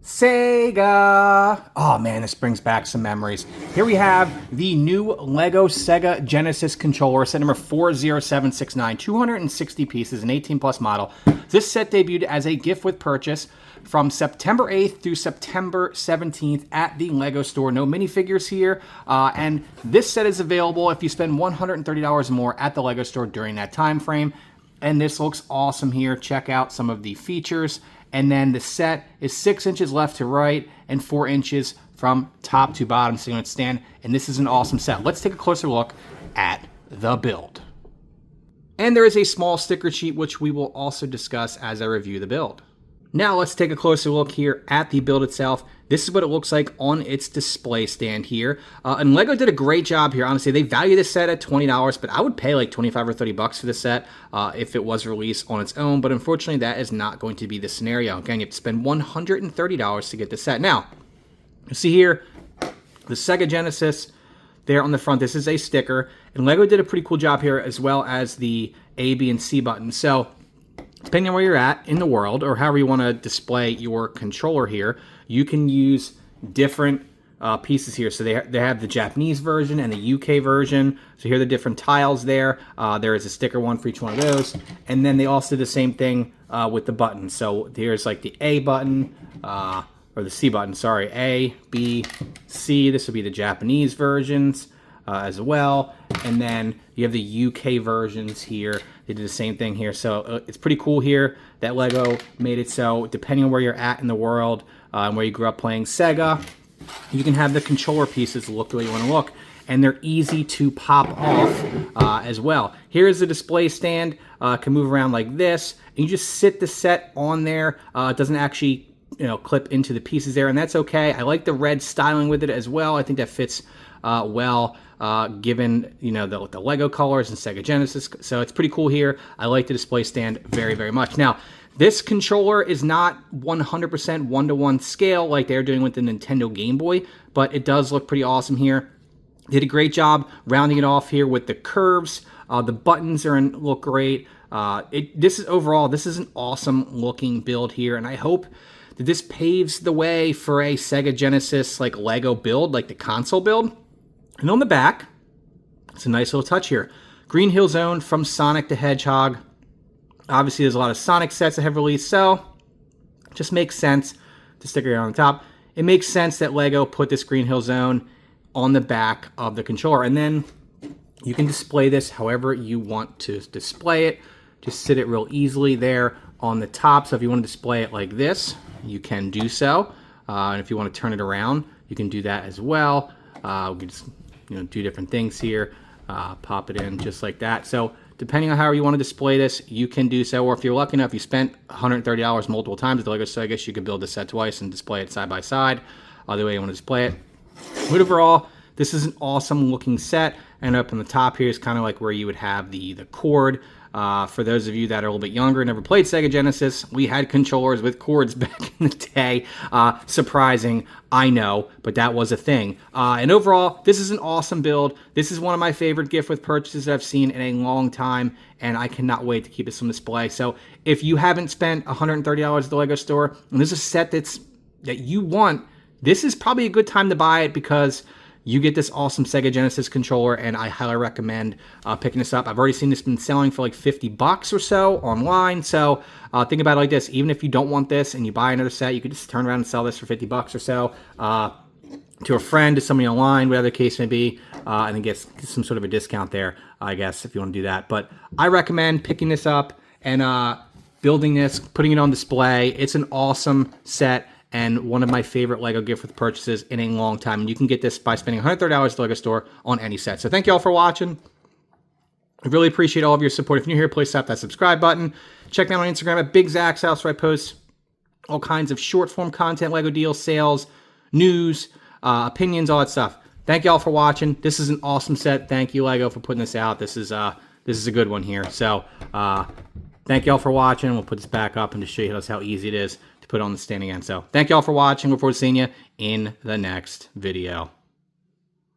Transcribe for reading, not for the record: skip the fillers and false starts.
Sega! Oh man, this brings back some memories. Here we have the new Lego Sega Genesis controller, set number 40769, 260 pieces, an 18 plus model. This set debuted as a gift with purchase from September 8th through September 17th at the Lego store. No minifigures here, and this set is available if you spend $130 or more at the Lego store during that time frame. And this looks awesome here. Check out some of the features. And then the set is 6 inches left to right and 4 inches from top to bottom, so you can stand. And this is an awesome set. Let's take a closer look at the build. And there is a small sticker sheet, which we will also discuss as I review the build. Now let's take a closer look here at the build itself. This is what it looks like on its display stand here. And Lego did a great job here. Honestly, they value this set at $20, but I would pay like 25 or 30 bucks for this set if it was released on its own. But unfortunately, that is not going to be the scenario. Again, you have to spend $130 to get this set. Now, you see here, the Sega Genesis there on the front. This is a sticker. And Lego did a pretty cool job here, as well as the A, B, and C buttons. So depending on where you're at in the world, or however you want to display your controller here, you can use different pieces here. So they have the Japanese version and the UK version. So here are the different tiles there. There is a sticker one for each one of those. And then they also did the same thing with the buttons. So here's like the A button, or the C button, sorry. A, B, C. This would be the Japanese versions as well. And then you have the UK versions here. They did the same thing here. So it's pretty cool here that Lego made it so depending on where you're at in the world and where you grew up playing Sega, you can have the controller pieces look the way you want to look. And they're easy to pop off as well. Here is the display stand. Can move around like this. And you just sit the set on there. It doesn't actually clip into the pieces there, and that's okay. I like the red styling with it as well. I think that fits well given the Lego colors and Sega Genesis. So it's pretty cool here. I like the display stand very, very much. Now, this controller is not 100% one-to-one scale like they're doing with the Nintendo Game Boy, but it does look pretty awesome here. Did a great job rounding it off here with the curves. The buttons look great. This is an awesome looking build here, and I hope that this paves the way for a Sega Genesis like Lego build, like the console build. And on the back, it's a nice little touch here. Green Hill Zone from Sonic the Hedgehog. Obviously, there's a lot of Sonic sets that have released, so it just makes sense to stick it on the top. It makes sense that Lego put this Green Hill Zone on the back of the controller. And then you can display this however you want to display it. Just sit it real easily there on the top. So if you want to display it like this, you can do so. And if you want to turn it around, you can do that as well. We can just do different things here. Pop it in just like that. So depending on how you want to display this, you can do so. Or if you're lucky enough, you spent $130 multiple times at the Lego, so I guess you could build this set twice and display it side by side. Either way you want to display it. But overall, this is an awesome looking set. And up on the top here is kind of like where you would have the cord. For those of you that are a little bit younger and never played Sega Genesis, we had controllers with cords back in the day. Surprising, I know, but that was a thing. And overall, this is an awesome build. This is one of my favorite gift with purchases that I've seen in a long time, and I cannot wait to keep this on display. So if you haven't spent $130 at the Lego store, and there's a set that you want, this is probably a good time to buy it because you get this awesome Sega Genesis controller, and I highly recommend picking this up. I've already seen this been selling for like 50 bucks or so online. So think about it like this. Even if you don't want this and you buy another set, you could just turn around and sell this for 50 bucks or so to a friend, to somebody online, whatever the case may be, and then get some sort of a discount there, I guess, if you want to do that. But I recommend picking this up and building this, putting it on display. It's an awesome set and one of my favorite Lego gift with purchases in a long time. And you can get this by spending $130 at the Lego store on any set. So thank you all for watching. I really appreciate all of your support. If you're new here, please tap that subscribe button. Check me out on Instagram at BigZachsHouse, where I post all kinds of short form content, Lego deals, sales, news, opinions, all that stuff. Thank you all for watching. This is an awesome set. Thank you, Lego, for putting this out. This is a good one here. So thank you all for watching. We'll put this back up and just show you how easy it is to put on the stand again. So thank you all for watching. Look forward to seeing you in the next video.